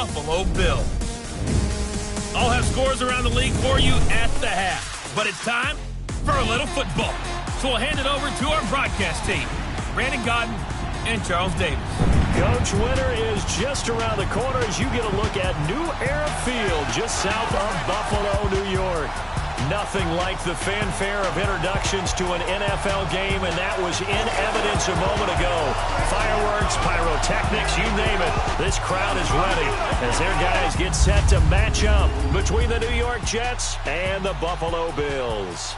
Buffalo Bills. I'll have scores around the league for you at the half. But it's time for a little football. So we'll hand it over to our broadcast team, Brandon Gaudin and Charles Davis. Coach, winter is just around the corner as you get a look at New Era Field just south of Buffalo, New York. Nothing like the fanfare of introductions to an NFL game, and that was in evidence a moment ago. Fireworks, pyrotechnics, you name it. This crowd is ready as their guys get set to match up between the New York Jets and the Buffalo Bills.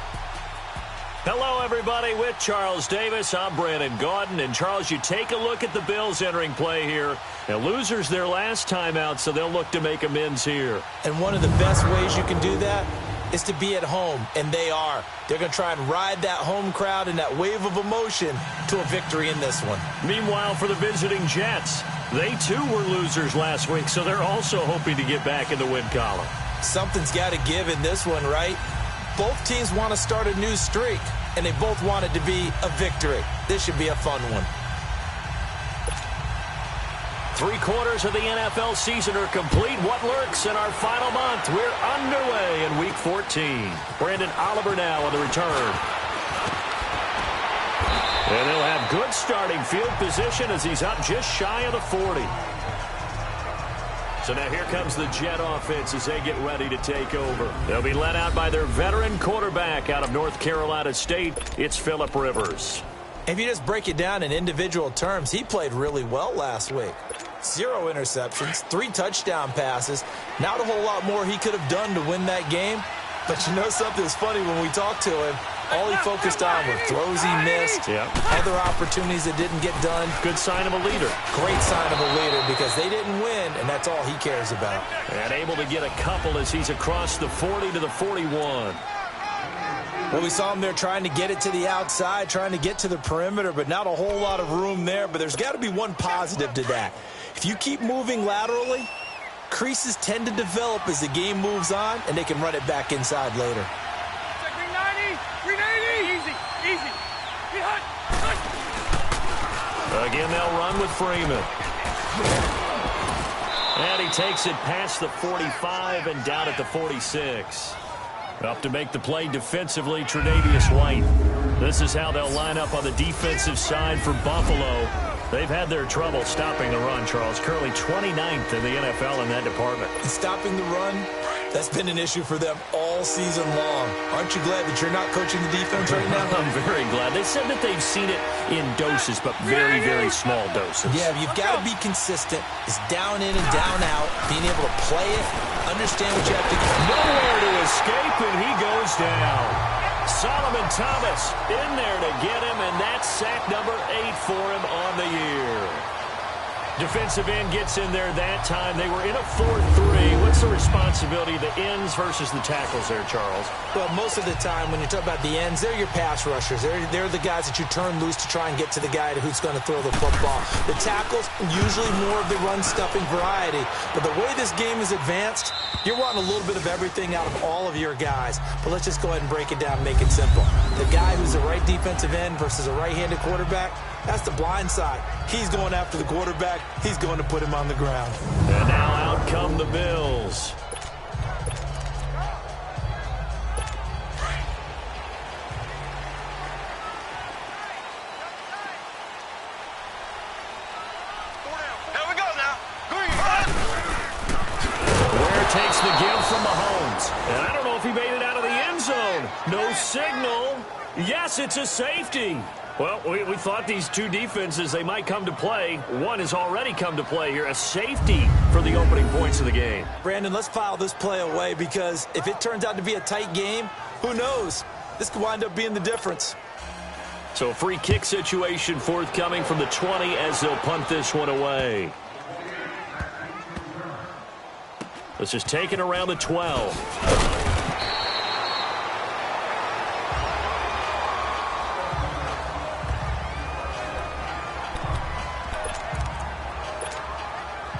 Hello, everybody. With Charles Davis, I'm Brandon Gaudin. And, Charles, you take a look at the Bills entering play here. And losers their last time out, so they'll look to make amends here. And one of the best ways you can do that is to be at home, and they are. They're going to try and ride that home crowd and that wave of emotion to a victory in this one. Meanwhile, for the visiting Jets, they too were losers last week, so they're also hoping to get back in the win column. Something's got to give in this one, right? Both teams want to start a new streak, and they both want it to be a victory. This should be a fun one. 3/4 of the NFL season are complete. What lurks in our final month? We're underway in Week 14. Brandon Oliver now on the return. And they'll have good starting field position as he's up just shy of the 40. So now here comes the Jet offense as they get ready to take over. They'll be led out by their veteran quarterback out of North Carolina State. It's Phillip Rivers. If you just break it down in individual terms, he played really well last week. 0 interceptions, 3 touchdown passes. Not a whole lot more he could have done to win that game. But you know something's funny when we talked to him. All he focused on were throws he missed, other opportunities that didn't get done. Good sign of a leader. Great sign of a leader because they didn't win, and that's all he cares about. And able to get a couple as he's across the 40 to the 41. Well, we saw him there trying to get it to the outside, trying to get to the perimeter, but not a whole lot of room there. But there's got to be one positive to that. If you keep moving laterally, creases tend to develop as the game moves on, and they can run it back inside later. 390, easy. Again, they'll run with Freeman. And he takes it past the 45 and down at the 46. Up to make the play defensively, Tre'Davious White. This is how they'll line up on the defensive side for Buffalo. They've had their trouble stopping the run, Charles. Currently 29th in the NFL in that department. And stopping the run, that's been an issue for them all season long. Aren't you glad that you're not coaching the defense right now? I'm very glad. They said that they've seen it in doses, but very, very small doses. Yeah, you've got to be consistent. It's down in and down out, being able to play it, understand what you have to do. Nowhere to escape, and he goes down. Solomon Thomas in there to get him, and that's sack number 8 for him on the year. Defensive end gets in there that time. They were in a 4-3. What's the responsibility of the ends versus the tackles there, Charles? Well, most of the time when you talk about the ends, they're your pass rushers. They're the guys that you turn loose to try and get to the guy who's going to throw the football. The tackles, usually more of the run-stuffing variety. But the way this game is advanced, you're wanting a little bit of everything out of all of your guys. But let's just go ahead and break it down and make it simple. The guy who's a right defensive end versus a right-handed quarterback, that's the blind side. He's going after the quarterback. He's going to put him on the ground. And now out come the Bills. Here we go now. Ware takes the give from Mahomes. And I don't know if he made it out of the end zone. No signal. Yes, it's a safety. Well, we thought these two defenses, they might come to play. One has already come to play here. A safety for the opening points of the game. Brandon, let's file this play away because if it turns out to be a tight game, who knows? This could wind up being the difference. So a free kick situation forthcoming from the 20 as they'll punt this one away. This is taken around the 12.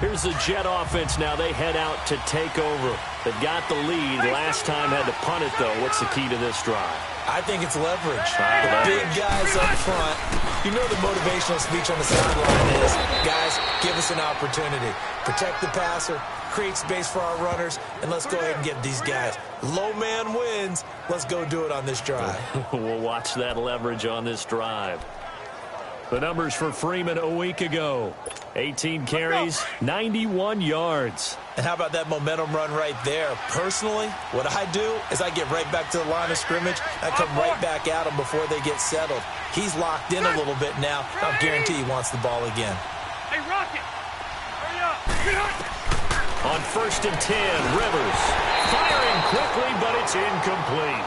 Here's as the Jet offense now, they head out to take over. They've got the lead. Last time had to punt it, though. What's the key to this drive? I think it's leverage. The big guys up front. You know the motivational speech on the sideline is, guys, give us an opportunity. Protect the passer, create space for our runners, and let's go ahead and get these guys. Low man wins. Let's go do it on this drive. We'll watch that leverage on this drive. The numbers for Freeman a week ago. 18 carries, 91 yards. And how about that momentum run right there? Personally, what I do is I get right back to the line of scrimmage. I come right back at them before they get settled. He's locked in a little bit now. I guarantee he wants the ball again. Hey, Rocket! Hurry up! On 1st and 10, Rivers. Firing quickly, but it's incomplete.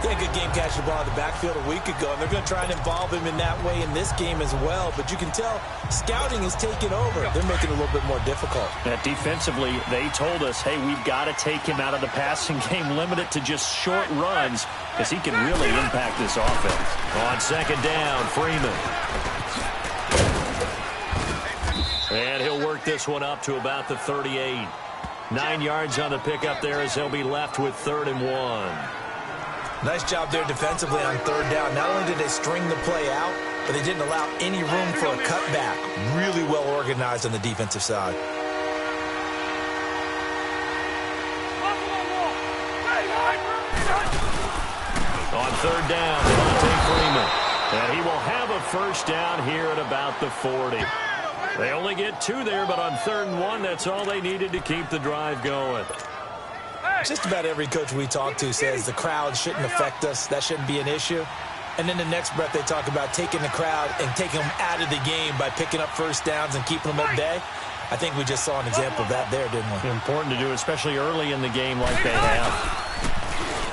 Yeah, good game catching the ball in the backfield a week ago, and they're going to try and involve him in that way in this game as well. But you can tell scouting is taking over. They're making it a little bit more difficult. Defensively, they told us, hey, we've got to take him out of the passing game, limit it to just short runs, because he can really impact this offense. On 2nd down, Freeman. And he'll work this one up to about the 38. 9 yards on the pickup there as they'll be left with 3rd and 1. Nice job there defensively on 3rd down. Not only did they string the play out, but they didn't allow any room for a cutback. Really well organized on the defensive side. On 3rd down, Devontae Freeman. And he will have a 1st down here at about the 40. They only get 2 there, but on 3rd and 1, that's all they needed to keep the drive going. Just about every coach we talk to says the crowd shouldn't affect us. That shouldn't be an issue. And then the next breath they talk about taking the crowd and taking them out of the game by picking up 1st downs and keeping them at bay. I think we just saw an example of that there, didn't we? Important to do, especially early in the game like they have.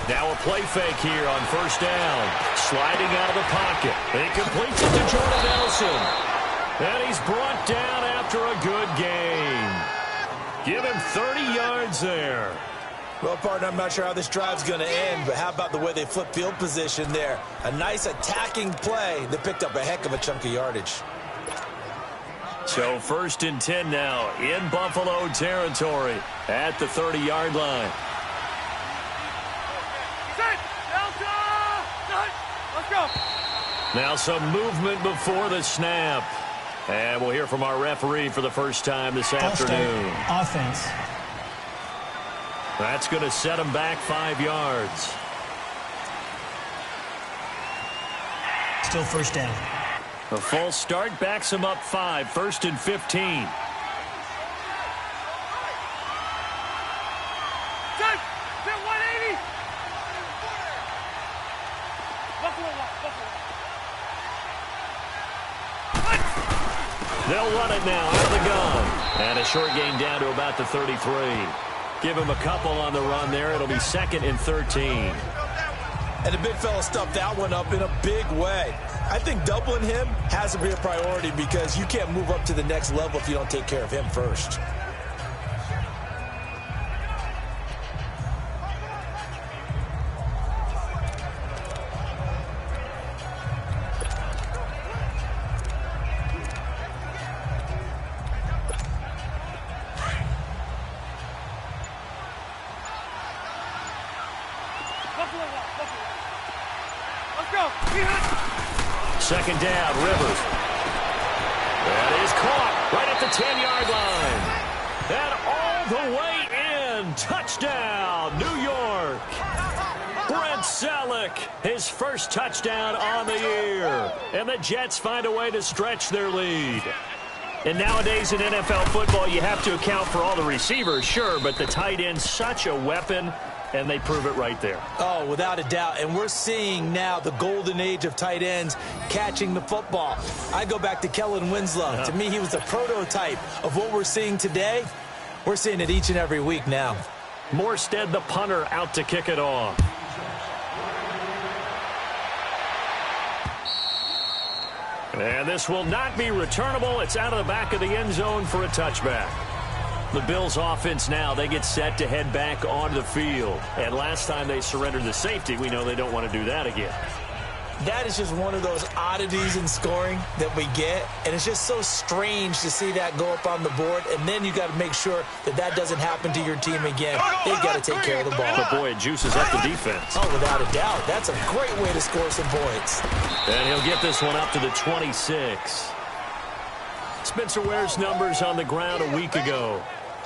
Now a play fake here on 1st down. Sliding out of the pocket. He completes it to Jordan Nelson. And he's brought down after a good game. Give him 30 yards there. Well, partner, I'm not sure how this drive's going to end, but how about the way they flip field position there? A nice attacking play that picked up a heck of a chunk of yardage. So 1st and 10 now in Buffalo territory at the 30-yard line. Let's go. Now some movement before the snap. And we'll hear from our referee for the first time this afternoon. Offense. That's going to set him back 5 yards. Still 1st down. A false start backs him up 5, 1st and 15. Set 180. They'll run it now out of the gun. And a short gain down to about the 33. Give him a couple on the run there. It'll be 2nd and 13. And the big fella stuffed that one up in a big way. I think doubling him has to be a priority because you can't move up to the next level if you don't take care of him first. Second down, Rivers. That is caught right at the 10-yard line. And all the way in. Touchdown, New York. Brent Celek, his 1st touchdown on the year. And the Jets find a way to stretch their lead. And nowadays in NFL football, you have to account for all the receivers, sure, but the tight end's such a weapon. And they prove it right there. Oh, without a doubt. And we're seeing now the golden age of tight ends catching the football. I go back to Kellen Winslow. To me, he was a prototype of what we're seeing today. We're seeing it each and every week now. Morstead, the punter, out to kick it off. And this will not be returnable. It's out of the back of the end zone for a touchback. The Bills offense now, they get set to head back onto the field. And last time they surrendered the safety, we know they don't want to do that again. That is just one of those oddities in scoring that we get, and it's just so strange to see that go up on the board, and then you got to make sure that that doesn't happen to your team again. They've got to take care of the ball. But, boy, it juices up the defense. Oh, without a doubt. That's a great way to score some points. And he'll get this one up to the 26. Spencer Ware's numbers on the ground a week ago.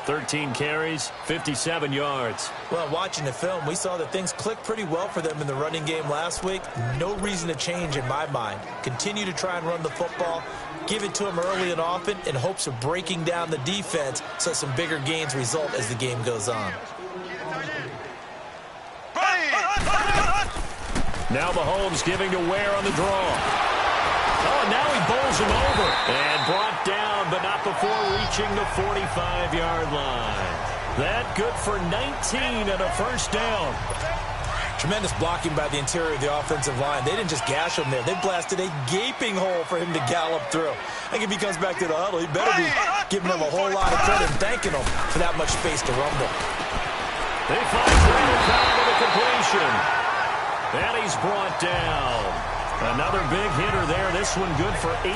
13 carries, 57 yards. Well, watching the film, we saw that things clicked pretty well for them in the running game last week. No reason to change in my mind. Continue to try and run the football, give it to them early and often in hopes of breaking down the defense so some bigger gains result as the game goes on. Now Mahomes giving to Ware on the draw. Oh, now he bowls him over. And brought down, but not before reaching the 45-yard line. That good for 19 and a first down. Tremendous blocking by the interior of the offensive line. They didn't just gash him there. They blasted a gaping hole for him to gallop through. I think if he comes back to the huddle, he better be giving him a whole lot of credit and thanking him for that much space to rumble. They find Randall Cobb with a completion. And he's brought down. Another big hitter there. This one good for 18.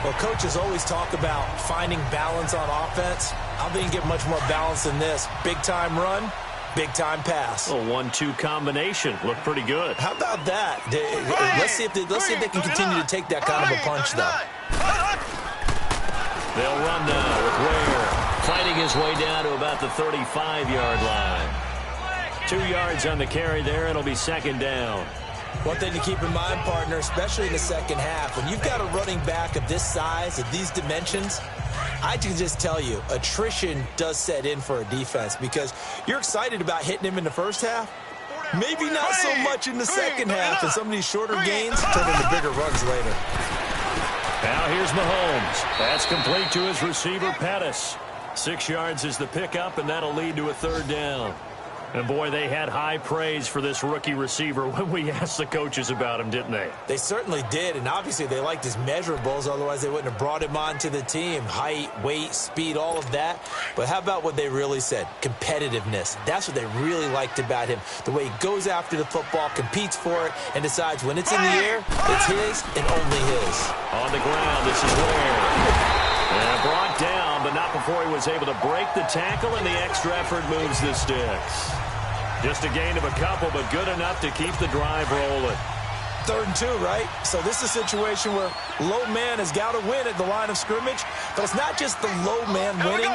Well, coaches always talk about finding balance on offense. I don't think you get much more balance than this. Big-time run, big-time pass. A 1-2 combination. Looked pretty good. How about that? Let's see if they can continue to take that kind of a punch, though. They'll run now with Ware fighting his way down to about the 35-yard line. 2 yards on the carry there. It'll be second down. One thing to keep in mind, partner, especially in the second half, when you've got a running back of this size, of these dimensions, I can just tell you, attrition does set in for a defense because you're excited about hitting him in the first half. Maybe not so much in the second half, and some of these shorter gains turn into bigger runs later. Now here's Mahomes. That's complete to his receiver, Pettis. 6 yards is the pickup, and that'll lead to a third down. And, boy, they had high praise for this rookie receiver when we asked the coaches about him, didn't they? They certainly did, and obviously they liked his measurables. Otherwise, they wouldn't have brought him onto the team. Height, weight, speed, all of that. But how about what they really said? Competitiveness. That's what they really liked about him. The way he goes after the football, competes for it, and decides when it's in the air, it's his and only his. On the ground, this is Ware. And brought down, but not before he was able to break the tackle, and the extra effort moves the sticks. Just a gain of a couple, but good enough to keep the drive rolling. 3rd and 2, right? So this is a situation where low man has got to win at the line of scrimmage, but it's not just the low man winning.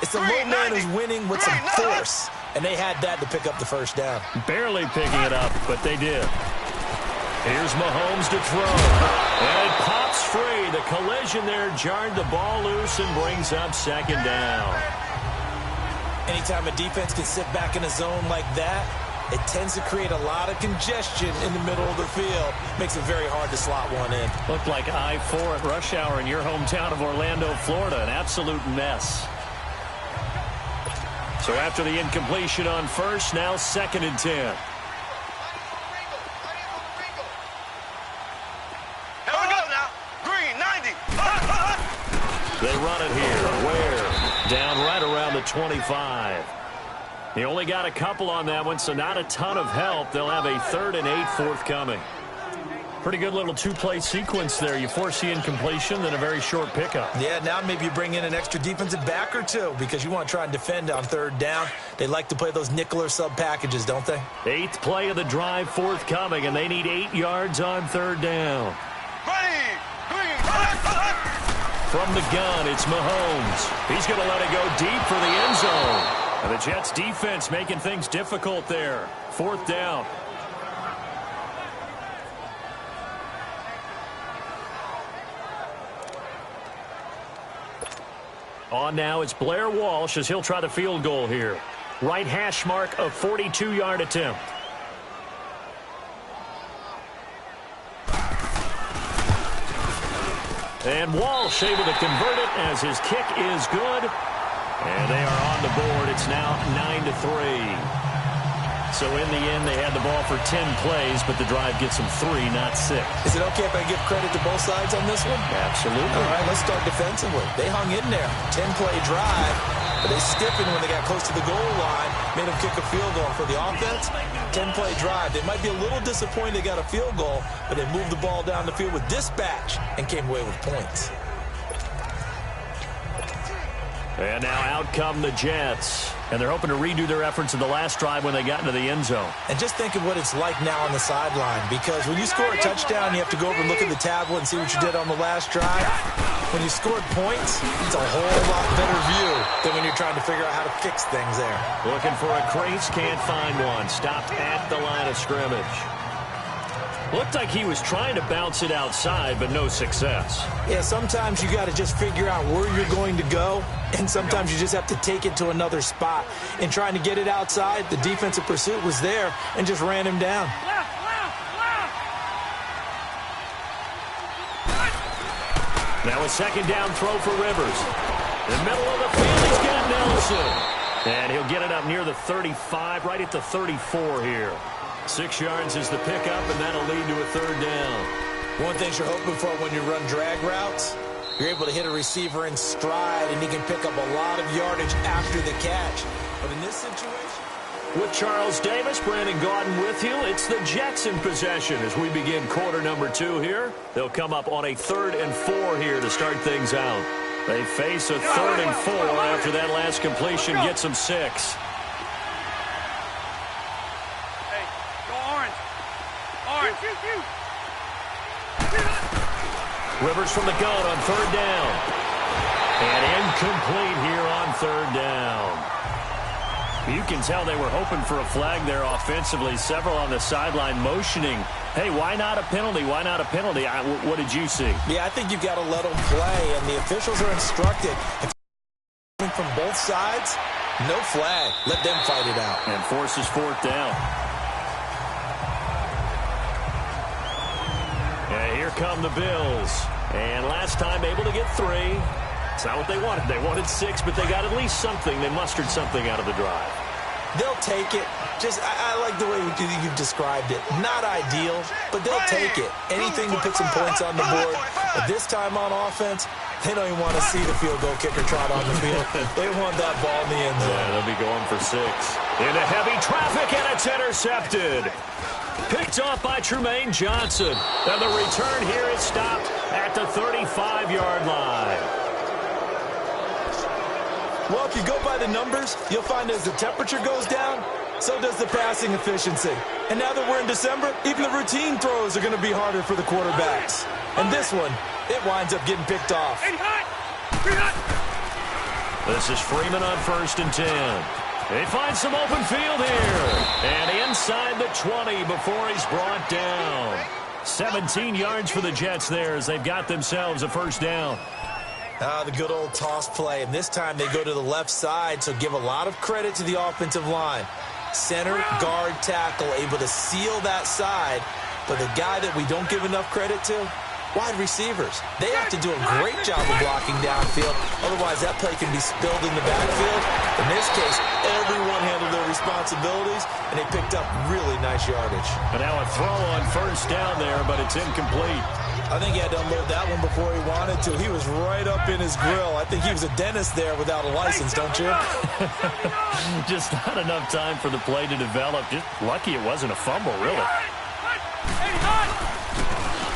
It's the low man who's winning with some force, and they had that to pick up the first down. Barely picking it up, but they did. Here's Mahomes to throw. And it pops free. The collision there jarred the ball loose and brings up second down. Anytime a defense can sit back in a zone like that, it tends to create a lot of congestion in the middle of the field. Makes it very hard to slot one in. Looked like I-4 at rush hour in your hometown of Orlando, Florida. An absolute mess. So after the incompletion on first, now 2nd and 10. They run it here. Ware down right around the 25. He only got a couple on that one, so not a ton of help. They'll have a 3rd and 8 forthcoming. Pretty good little 2-play sequence there. You force the incompletion, then a very short pickup. Yeah, now maybe you bring in an extra defensive back or two because you want to try and defend on 3rd down. They like to play those nickel or sub packages, don't they? 8th play of the drive forthcoming, and they need 8 yards on 3rd down. From the gun, it's Mahomes. He's going to let it go deep for the end zone. And the Jets defense making things difficult there. 4th down. On now, it's Blair Walsh as he'll try the field goal here. Right hash mark, a 42-yard attempt. And Walsh able to convert it as his kick is good. And they are on the board. It's now 9-3. So in the end, they had the ball for 10 plays, but the drive gets them 3, not 6. Is it okay if I give credit to both sides on this one? Absolutely. All right, let's start defensively. They hung in there. 10-play drive, but they stiffened when they got close to the goal line, made them kick a field goal. For the offense, 10-play drive. They might be a little disappointed they got a field goal, but they moved the ball down the field with dispatch and came away with points. And now out come the Jets. And they're hoping to redo their efforts in the last drive when they got into the end zone. And just think of what it's like now on the sideline, because when you score a touchdown, you have to go over and look at the tablet and see what you did on the last drive. When you scored points, it's a whole lot better view than when you're trying to figure out how to fix things there. Looking for a crease, can't find one. Stopped at the line of scrimmage. Looked like he was trying to bounce it outside, but no success. Yeah, sometimes you got to just figure out where you're going to go, and sometimes you just have to take it to another spot. In trying to get it outside, the defensive pursuit was there and just ran him down. Now a second down throw for Rivers. In the middle of the field, he's got Nelson. And he'll get it up near the 35, right at the 34 here. 6 yards is the pickup, and that'll lead to a third down. One thing you're hoping for when you run drag routes, you're able to hit a receiver in stride, and he can pick up a lot of yardage after the catch. But in this situation... With Charles Davis, Brandon Gaudin with you. It's the Jets in possession as we begin quarter number 2 here. They'll come up on a 3rd and 4 here to start things out. They face a 3rd and 4 after that last completion gets them 6. Rivers from the gun on 3rd down. And incomplete here on 3rd down. You can tell they were hoping for a flag there offensively. Several on the sideline motioning, hey, why not a penalty? Why not a penalty? What did you see? Yeah, I think you've got to let them play, and the officials are instructed. If from both sides, no flag. Let them fight it out. And forces 4th down. And here come the Bills. And last time able to get 3. It's not what they wanted. They wanted 6, but they got at least something. They mustered something out of the drive. They'll take it. Just, I like the way you've described it. Not ideal, but they'll take it. Anything to put some points on the board. But this time on offense, they don't even want to see the field goal kicker trot on the field. They want that ball in the end zone. Yeah, they'll be going for 6. Into heavy traffic, and it's intercepted. Picked off by Trumaine Johnson. And the return here is stopped at the 35-yard line. Well, if you go by the numbers, you'll find as the temperature goes down, so does the passing efficiency. And now that we're in December, even the routine throws are going to be harder for the quarterbacks. And this one, it winds up getting picked off. This is Freeman on 1st and 10. They find some open field here. And inside the 20 before he's brought down. 17 yards for the Jets there as they've got themselves a 1st down. The good old toss play, and this time they go to the left side, so give a lot of credit to the offensive line. Center, guard, tackle, able to seal that side, but the guy that we don't give enough credit to, wide receivers. They have to do a great job of blocking downfield, otherwise that play can be spilled in the backfield. In this case, everyone handled their responsibilities, and they picked up really nice yardage. And now a throw on 1st down there, but it's incomplete. I think he had to unload that one before he wanted to. He was right up in his grill. I think he was a dentist there without a license, don't you? Just not enough time for the play to develop. Just lucky it wasn't a fumble, really.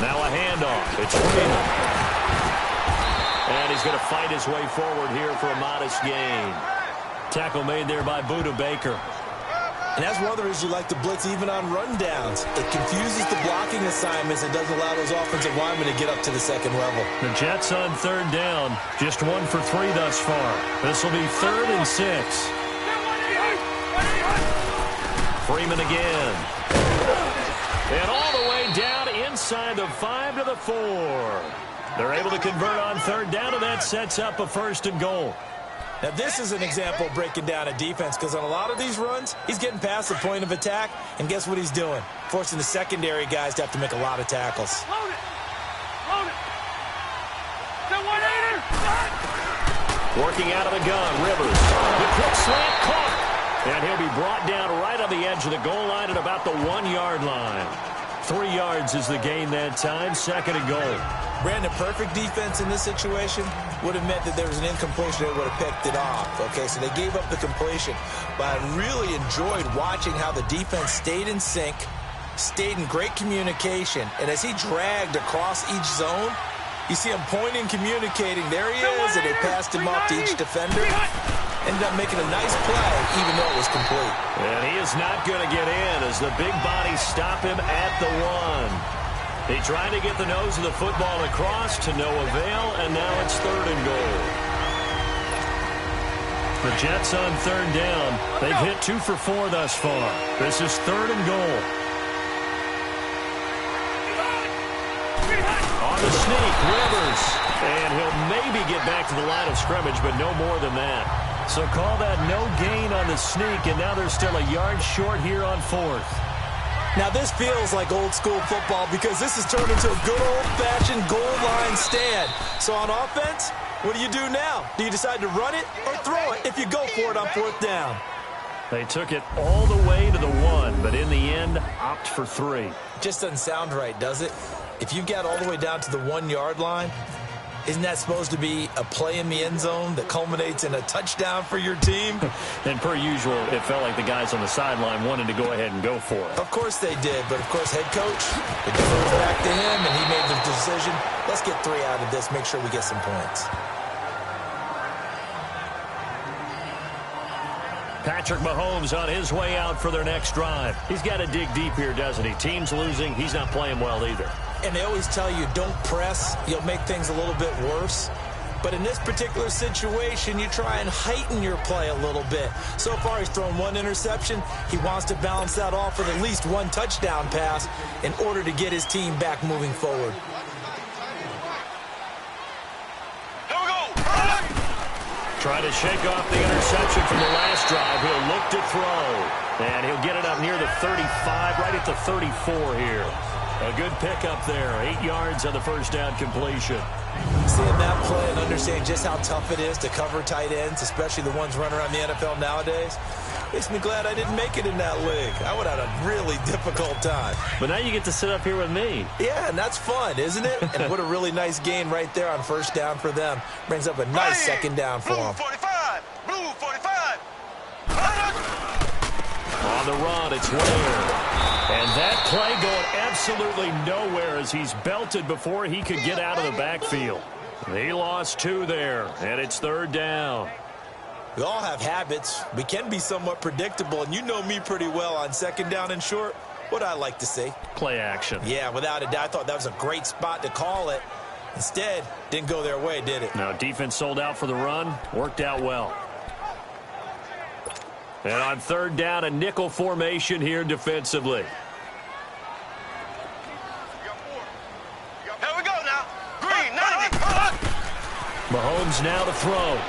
Now a handoff. It's Freeman. And he's going to fight his way forward here for a modest gain. Tackle made there by Budda Baker. And that's one of the reasons you like to blitz even on rundowns. It confuses the blocking assignments and doesn't allow those offensive linemen to get up to the second level. The Jets on 3rd down. Just 1 for 3 thus far. This will be 3rd and 6. Freeman again. And all the way down inside the 5 to the 4. They're able to convert on 3rd down, and that sets up a 1st and goal. Now, this is an example of breaking down a defense, because on a lot of these runs, he's getting past the point of attack, and guess what he's doing? Forcing the secondary guys to have to make a lot of tackles. Load it! Working out of the gun, Rivers. The quick slant caught. And he'll be brought down right on the edge of the goal line at about the 1-yard line. 3 yards is the gain that time, 2nd and goal. Brandon, perfect defense in this situation would have meant that there was an incompletion that would have picked it off. Okay, so they gave up the completion. But I really enjoyed watching how the defense stayed in sync, stayed in great communication. And as he dragged across each zone, you see him pointing, communicating. There he is, and they passed him off to each defender. Ended up making a nice play, even though it was complete. And he is not going to get in as the big bodies stop him at the 1. He tried to get the nose of the football across to no avail, and now it's 3rd and goal. The Jets on 3rd down. They've hit 2 for 4 thus far. This is 3rd and goal. On the sneak, Rivers. And he'll maybe get back to the line of scrimmage, but no more than that. So call that no gain on the sneak, and now they're still a yard short here on 4th. Now, this feels like old-school football because this has turned into a good old-fashioned goal line stand. So on offense, what do you do now? Do you decide to run it or throw it if you go for it on 4th down? They took it all the way to the 1, but in the end, opt for 3. Just doesn't sound right, does it? If you get all the way down to the 1-yard line, isn't that supposed to be a play in the end zone that culminates in a touchdown for your team? And per usual, it felt like the guys on the sideline wanted to go ahead and go for it. Of course they did, but of course head coach, it goes back to him, and he made the decision, let's get 3 out of this, make sure we get some points. Patrick Mahomes on his way out for their next drive. He's got to dig deep here, doesn't he? Team's losing. He's not playing well either. And they always tell you, don't press. You'll make things a little bit worse. But in this particular situation, you try and heighten your play a little bit. So far, he's thrown 1 interception. He wants to balance that off with at least 1 touchdown pass in order to get his team back moving forward. Here we go. Trying to shake off the interception from the last drive. He'll look to throw. And he'll get it up near the 35, right at the 34 here. A good pickup there. 8 yards on the first down completion. Seeing that play and understanding just how tough it is to cover tight ends, especially the ones running around the NFL nowadays, makes me glad I didn't make it in that league. I would have had a really difficult time. But now you get to sit up here with me. Yeah, and that's fun, isn't it? And what a really nice gain right there on first down for them. Brings up a nice second down for them. Blue 45. Blue 45. On the run, it's Ware. And that play going absolutely nowhere as he's belted before he could get out of the backfield. He lost 2 there, and it's 3rd down. We all have habits. We can be somewhat predictable, and you know me pretty well on 2nd down and short. What I like to see. Play action. Yeah, without a doubt. I thought that was a great spot to call it. Instead, didn't go their way, did it? Now, defense sold out for the run. Worked out well. And on 3rd down, a nickel formation here defensively. Here we go now. Green 90. Mahomes now to throw.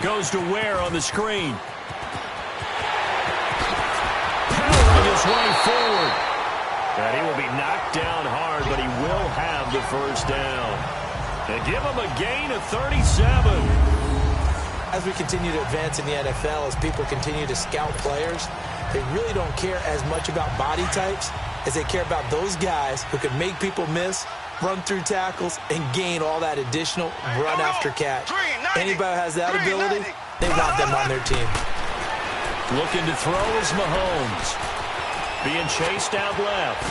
Goes to Ware on the screen. Powering his way forward. And he will be knocked down hard, but he will have the first down. And give him a gain of 37. As we continue to advance in the NFL, as people continue to scout players, they really don't care as much about body types as they care about those guys who can make people miss, run through tackles, and gain all that additional run after catch. Anybody who has that ability, they want them on their team. Looking to throw is Mahomes. Being chased out left.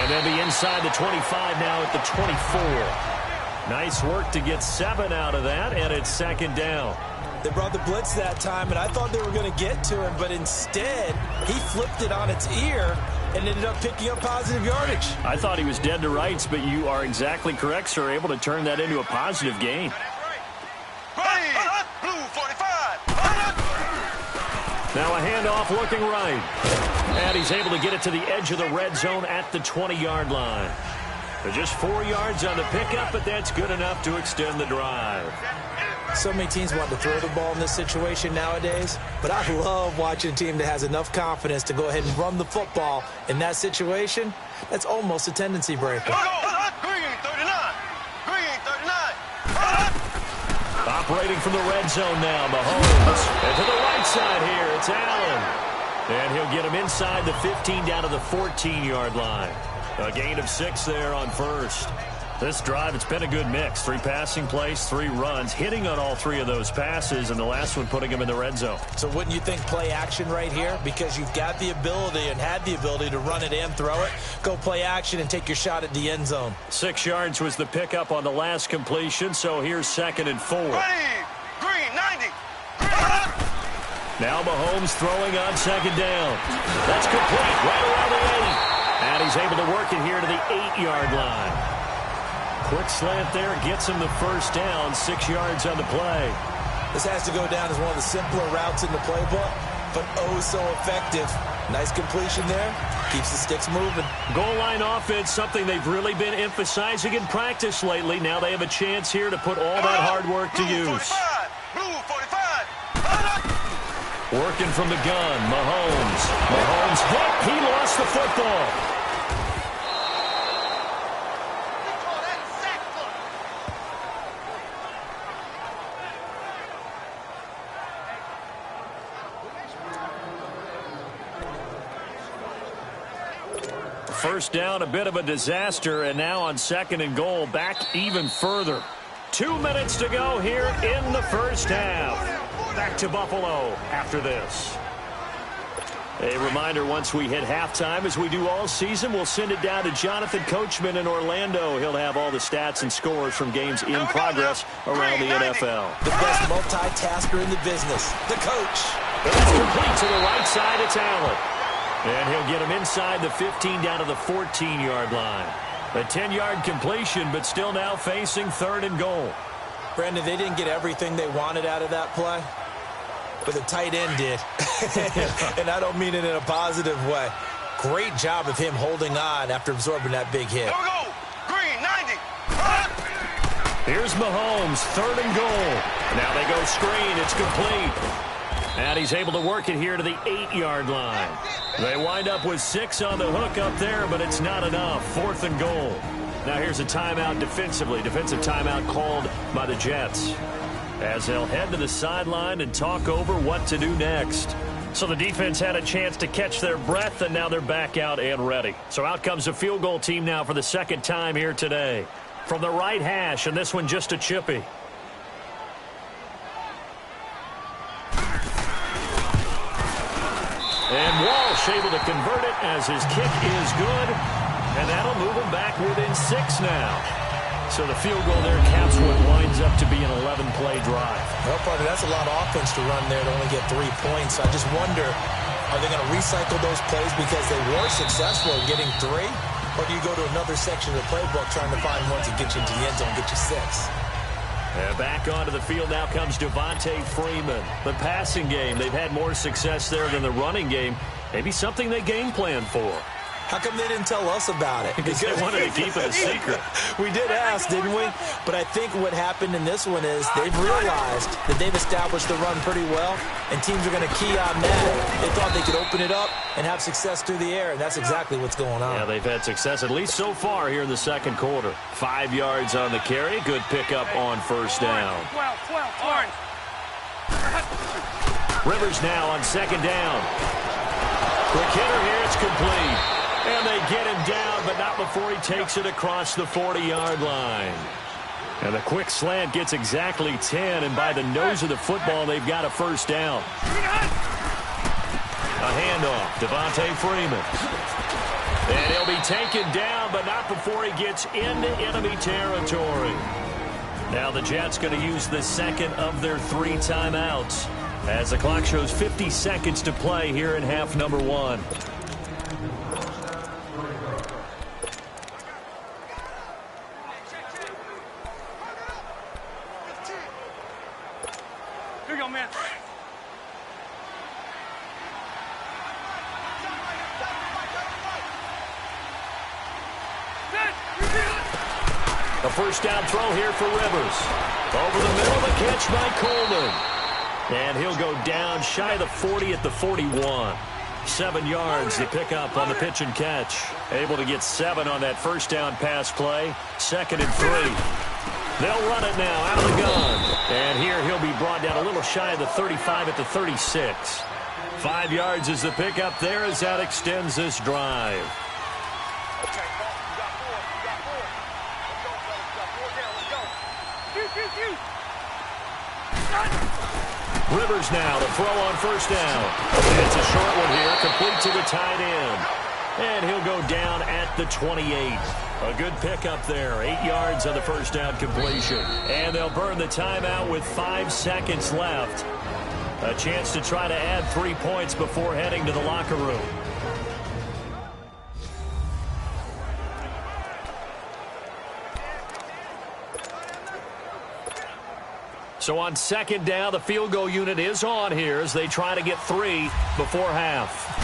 And then the inside the 25 now at the 24. Nice work to get 7 out of that, and it's 2nd down. They brought the blitz that time, and I thought they were going to get to him, but instead, he flipped it on its ear and ended up picking up positive yardage. I thought he was dead to rights, but you are exactly correct, sir, able to turn that into a positive gain. Blue 45. Now a handoff looking right. And he's able to get it to the edge of the red zone at the 20-yard line. But just 4 yards on the pickup, but that's good enough to extend the drive. So many teams want to throw the ball in this situation nowadays, but I love watching a team that has enough confidence to go ahead and run the football in that situation. That's almost a tendency breaker. Green 39. Green 39. Operating from the red zone now, Mahomes. And to the right side here, it's Allen. And he'll get him inside the 15 down to the 14-yard line. A gain of 6 there on first. This drive, it's been a good mix. 3 passing plays, 3 runs, hitting on all 3 of those passes, and the last one putting him in the red zone. So wouldn't you think play action right here? Because you've got the ability and had the ability to run it and throw it. Go play action and take your shot at the end zone. 6 yards was the pickup on the last completion, so here's 2nd and 4. Ready. Green, 90. Now Mahomes throwing on 2nd down. That's complete right around the 8. And he's able to work it here to the 8-yard line. Quick slant there gets him the first down, 6 yards on the play. This has to go down as one of the simpler routes in the playbook, but oh so effective. Nice completion there. Keeps the sticks moving. Goal line offense, something they've really been emphasizing in practice lately. Now they have a chance here to put all that hard work to use. Blue 45. Working from the gun, Mahomes. Mahomes hit. He lost the football. First down, a bit of a disaster, and now on 2nd and goal, back even further. 2 minutes to go here in the first half. Back to Buffalo after this. A reminder, once we hit halftime, as we do all season, we'll send it down to Jonathan Coachman in Orlando. He'll have all the stats and scores from games in progress around the NFL. The best multitasker in the business, the coach. That's complete to the right side. It's Allen. And he'll get him inside the 15 down to the 14-yard line. A 10-yard completion, but still now facing 3rd and goal. Brandon, they didn't get everything they wanted out of that play, but the tight end did. And I don't mean it in a positive way. Great job of him holding on after absorbing that big hit. Here we go. Green, 90. Here's Mahomes, 3rd and goal. Now they go screen. It's complete. And he's able to work it here to the 8-yard line. They wind up with 6 on the hook up there, but it's not enough. 4th and goal. Now here's a timeout defensively. Defensive timeout called by the Jets, as they'll head to the sideline and talk over what to do next. So the defense had a chance to catch their breath, and now they're back out and ready. So out comes the field goal team now for the 2nd time here today. From the right hash, and this one just a chippy. And Walsh able to convert it as his kick is good. And that'll move him back within 6 now. So the field goal there caps what winds up to be an 11-play drive. Well, partner, that's a lot of offense to run there to only get 3 points. I just wonder, are they going to recycle those plays because they were successful in getting 3? Or do you go to another section of the playbook trying to find one to get you into the end zone and get you 6? And back onto the field now comes Devontae Freeman. The passing game, they've had more success there than the running game. Maybe something they game plan for. How come they didn't tell us about it? Because they wanted to keep it a secret. We did ask, didn't we? But I think what happened in this one is they've realized that they've established the run pretty well, and teams are going to key on that. They thought they could open it up and have success through the air, and that's exactly what's going on. Yeah, they've had success, at least so far here in the 2nd quarter. 5 yards on the carry. Good pickup on 1st down. Rivers now on 2nd down. Quick hitter here. It's complete. And they get him down, but not before he takes it across the 40-yard line. And the quick slant gets exactly 10, and by the nose of the football, they've got a 1st down. A handoff, Devontae Freeman. And he'll be taken down, but not before he gets into enemy territory. Now the Jets going to use the 2nd of their 3 timeouts, as the clock shows 50 seconds to play here in half number 1. Here you go, man. A 1st down throw here for Rivers. Over the middle, the catch by Coleman. And he'll go down shy of the 40 at the 41. 7 yards, the pickup on the pitch and catch. Able to get 7 on that 1st down pass play. 2nd and 3. They'll run it now out of the gun. And here he'll be brought down a little shy of the 35 at the 36. 5 yards is the pickup there as that extends this drive. Okay, you got 4. You got 4. Let's go, fellas. You got 4 down. Let's go. Rivers now to throw on first down. It's a short one here, complete to the tight end. And he'll go down at the 28. A good pickup there. 8 yards on the first down completion. And they'll burn the timeout with 5 seconds left. A chance to try to add 3 points before heading to the locker room. So on second down, the field goal unit is on here as they try to get 3 before half.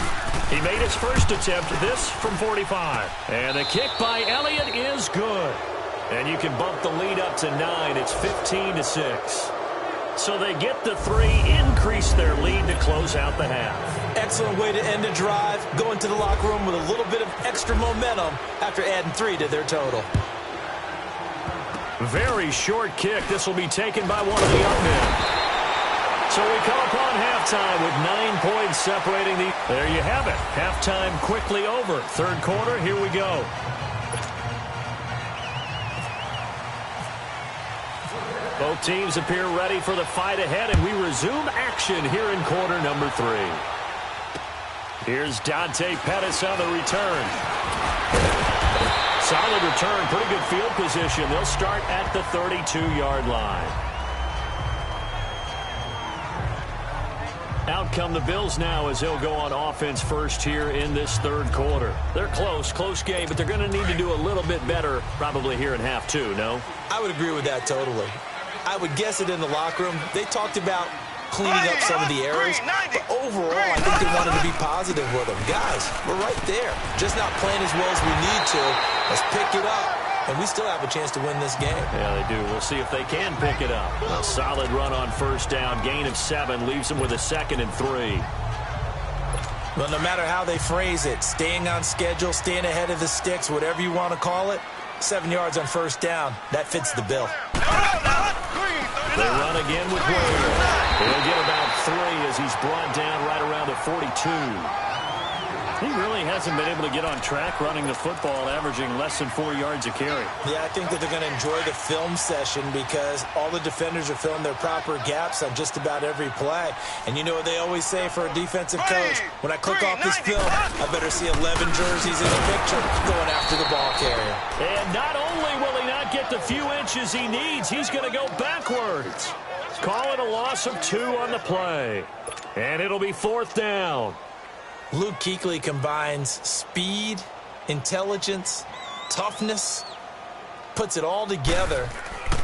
He made his first attempt, this from 45. And the kick by Elliott is good. And you can bump the lead up to 9. It's 15-6. So they get the 3, increase their lead to close out the half. Excellent way to end the drive. Go into the locker room with a little bit of extra momentum after adding 3 to their total. Very short kick. This will be taken by one of the young men. So we come upon halftime with 9 points separating the... There you have it. Halftime quickly over. Third quarter, here we go. Both teams appear ready for the fight ahead, and we resume action here in quarter number 3. Here's Dante Pettis on the return. Solid return, pretty good field position. They'll start at the 32-yard line. Out come the Bills now as they'll go on offense first here in this third quarter. They're close game, but they're going to need to do a little bit better probably here in half 2, no? I would agree with that totally. I would guess it in the locker room. They talked about cleaning up some of the errors, but overall, I think they wanted to be positive with them. Guys, we're right there. Just not playing as well as we need to. Let's pick it up, and we still have a chance to win this game. Yeah, they do. We'll see if they can pick it up. A solid run on first down. Gain of 7 leaves them with a 2nd and 3. Well, no matter how they phrase it, staying on schedule, staying ahead of the sticks, whatever you want to call it, 7 yards on first down, that fits the bill. They run again with Ware. He'll get about 3 as he's brought down right around the 42. He really hasn't been able to get on track running the football, averaging less than 4 yards a carry. Yeah, I think that they're going to enjoy the film session because all the defenders are filling their proper gaps on just about every play. And you know what they always say for a defensive coach? When I click off this film, I better see 11 jerseys in the picture going after the ball carrier. And not only will he not get the few inches he needs, he's going to go backwards. Call it a loss of 2 on the play. And it'll be 4th down. Luke Kuechly combines speed, intelligence, toughness, puts it all together.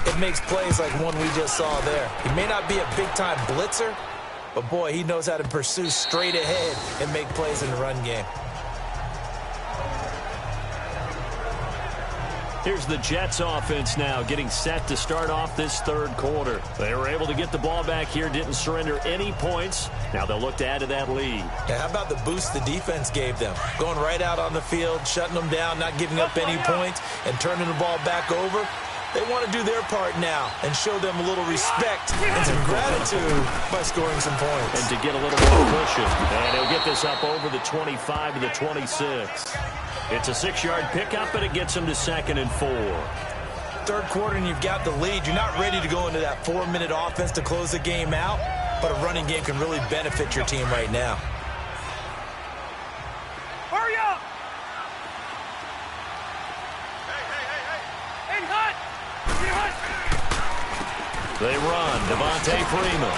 It makes plays like one we just saw there. He may not be a big-time blitzer, but, boy, he knows how to pursue straight ahead and make plays in the run game. Here's the Jets offense now getting set to start off this third quarter. They were able to get the ball back here, didn't surrender any points. Now they'll look to add to that lead. Yeah, how about the boost the defense gave them? Going right out on the field, shutting them down, not giving up any points, and turning the ball back over. They want to do their part now and show them a little respect and some gratitude by scoring some points. And to get a little more cushion. And he'll get this up over the 25 to the 26. It's a 6-yard pickup, and it gets him to 2nd and 4. Third quarter, and you've got the lead. You're not ready to go into that 4-minute offense to close the game out, but a running game can really benefit your team right now. Hurry up! Hey, Hunt! They run. Devontae Freeman.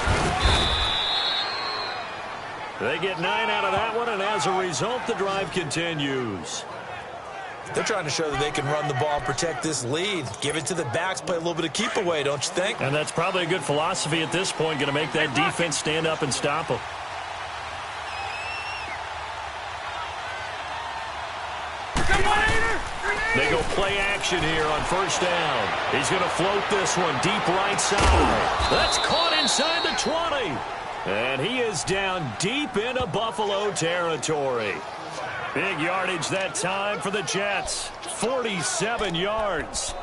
They get 9 out of that one, and as a result, the drive continues. They're trying to show that they can run the ball, protect this lead. Give it to the backs, play a little bit of keep away, don't you think? And that's probably a good philosophy at this point, going to make that defense stand up and stop them. They go play action here on first down. He's going to float this one deep right side. That's caught inside the 20. And he is down deep into Buffalo territory. Big yardage that time for the Jets. 47 yards.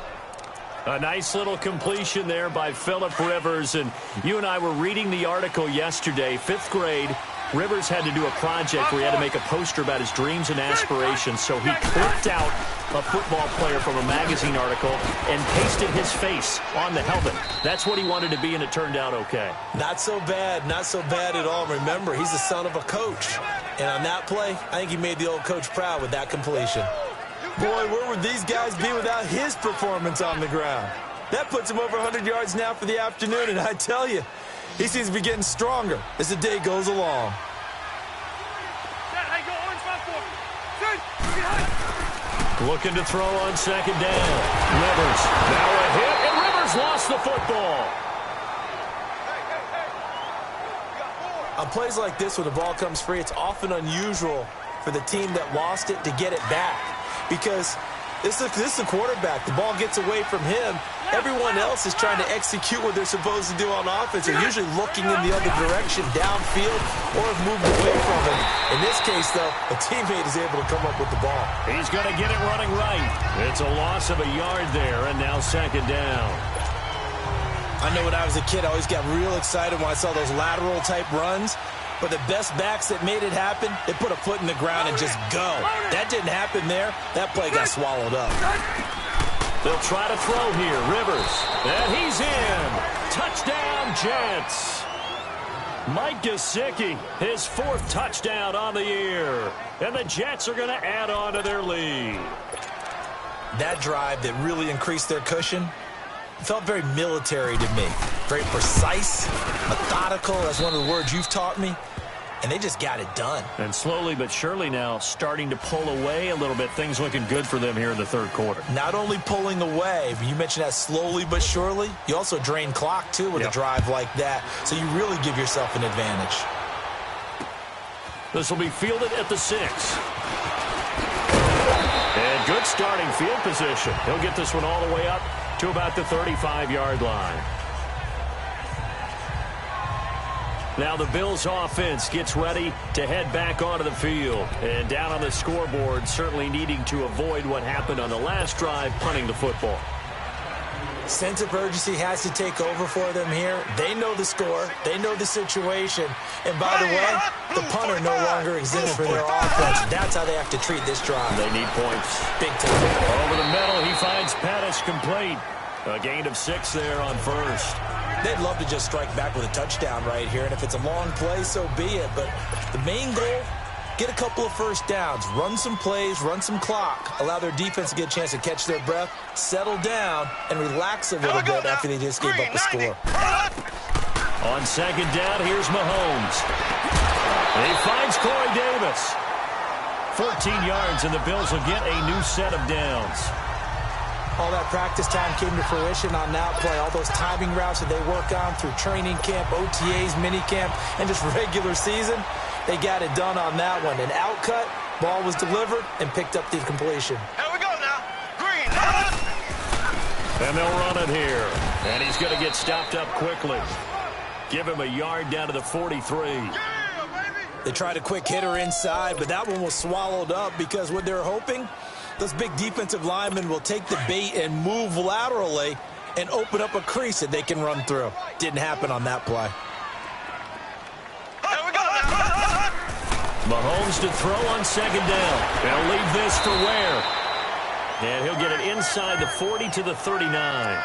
A nice little completion there by Phillip Rivers. And you and I were reading the article yesterday, 5th grade. Rivers had to do a project where he had to make a poster about his dreams and aspirations. So he clipped out a football player from a magazine article and pasted his face on the helmet. That's what he wanted to be, and it turned out okay. Not so bad at all. Remember, he's the son of a coach. And on that play, I think he made the old coach proud with that completion. Boy, where would these guys be without his performance on the ground? That puts him over 100 yards now for the afternoon, and I tell you, he seems to be getting stronger as the day goes along. Looking to throw on 2nd down. Rivers, now a hit, and Rivers lost the football. On plays like this where the ball comes free, it's often unusual for the team that lost it to get it back. Because this is a quarterback. The ball gets away from him. Everyone else is trying to execute what they're supposed to do on offense. They're usually looking in the other direction, downfield, or have moved away from him. In this case, though, a teammate is able to come up with the ball. He's going to get it running right. It's a loss of a yard there, and now 2nd down. I know when I was a kid, I always got real excited when I saw those lateral-type runs. But the best backs that made it happen, they put a foot in the ground and just go. That didn't happen there. That play got swallowed up. They'll try to throw here. Rivers. And he's in. Touchdown, Jets. Mike Gesicki, his 4th touchdown on the year. And the Jets are going to add on to their lead. That drive that really increased their cushion felt very military to me. Very precise, methodical. That's one of the words you've taught me. And they just got it done. And slowly but surely now starting to pull away a little bit. Things looking good for them here in the 3rd quarter. Not only pulling away, but you mentioned that slowly but surely. You also drain clock, too, with a drive like that. So you really give yourself an advantage. This will be fielded at the 6. And good starting field position. He'll get this one all the way up to about the 35-yard line. Now the Bills offense gets ready to head back onto the field. And down on the scoreboard, certainly needing to avoid what happened on the last drive, punting the football. Sense of urgency has to take over for them here. They know the score. They know the situation. And by the way, the punter no longer exists for their offense. That's how they have to treat this drive. They need points. Big time. Over the middle, he finds Pettis complete. A gain of 6 there on 1st. They'd love to just strike back with a touchdown right here. And if it's a long play, so be it. But the main goal, get a couple of first downs, run some plays, run some clock, allow their defense to get a chance to catch their breath, settle down, and relax a little bit after they just gave up the score. On 2nd down, here's Mahomes. He finds Corey Davis. 14 yards, and the Bills will get a new set of downs. All that practice time came to fruition on that play. All those timing routes that they work on through training camp, OTAs, minicamp, and just regular season, they got it done on that one. An outcut, ball was delivered, and picked up the completion. Here we go now. Green. And they'll run it here. And he's going to get stopped up quickly. Give him a yard down to the 43. They tried a quick hitter inside, but that one was swallowed up because what they're hoping, those big defensive linemen will take the bait and move laterally and open up a crease that they can run through. Didn't happen on that play. Here we go now. Mahomes to throw on 2nd down. They'll leave this for Ware. And he'll get it inside the 40 to the 39.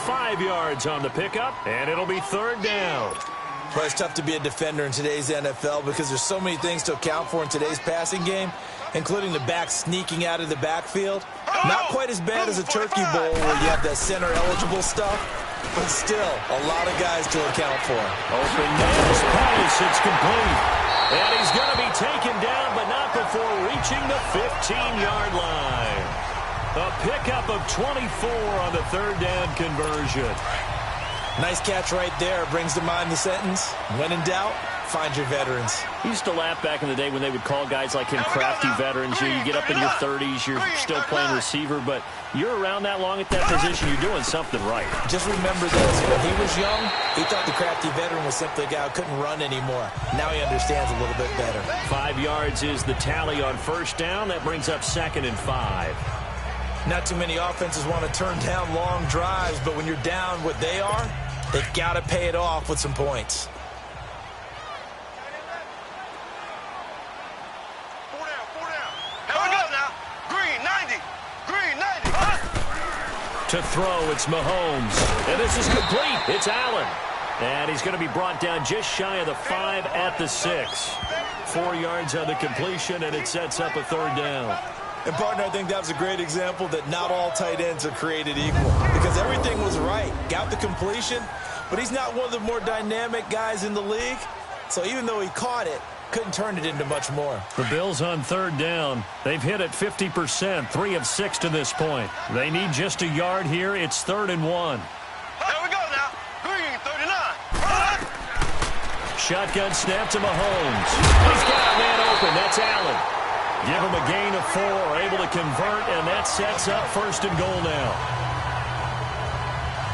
5 yards on the pickup, and it'll be 3rd down. But it's tough to be a defender in today's NFL because there's so many things to account for in today's passing game, including the back sneaking out of the backfield. Not quite as bad as a Turkey Bowl where you have that center-eligible stuff, but still a lot of guys to account for. Open man's pass, it's complete. And he's going to be taken down, but not before reaching the 15-yard line. A pickup of 24 on the 3rd down conversion. Nice catch right there. Brings to mind the sentence, when in doubt, find your veterans. I used to laugh back in the day when they would call guys like him crafty veterans. You get up in your 30s, you're still playing receiver, but you're around that long at that position, you're doing something right. Just remember this, when he was young, he thought the crafty veteran was simply a guy who couldn't run anymore. Now he understands a little bit better. 5 yards is the tally on 1st down. That brings up 2nd and 5. Not too many offenses want to turn down long drives, but when you're down what they are, they've got to pay it off with some points. Four down. Here we go now. Green, 90. Green, 90. To throw, it's Mahomes. And this is complete. It's Allen. And he's going to be brought down just shy of the 5 at the 6. 4 yards on the completion, and it sets up a third down. And, partner, I think that was a great example that not all tight ends are created equal because everything was right. Got the completion, but he's not one of the more dynamic guys in the league. So even though he caught it, couldn't turn it into much more. The Bills on third down. They've hit it 50%, 3 of 6 to this point. They need just a yard here. It's 3rd and 1. Here we go now. Green, 39. Shotgun snap to Mahomes. He's got a man open. That's Allen. Give him a gain of 4, able to convert, and that sets up 1st and goal now.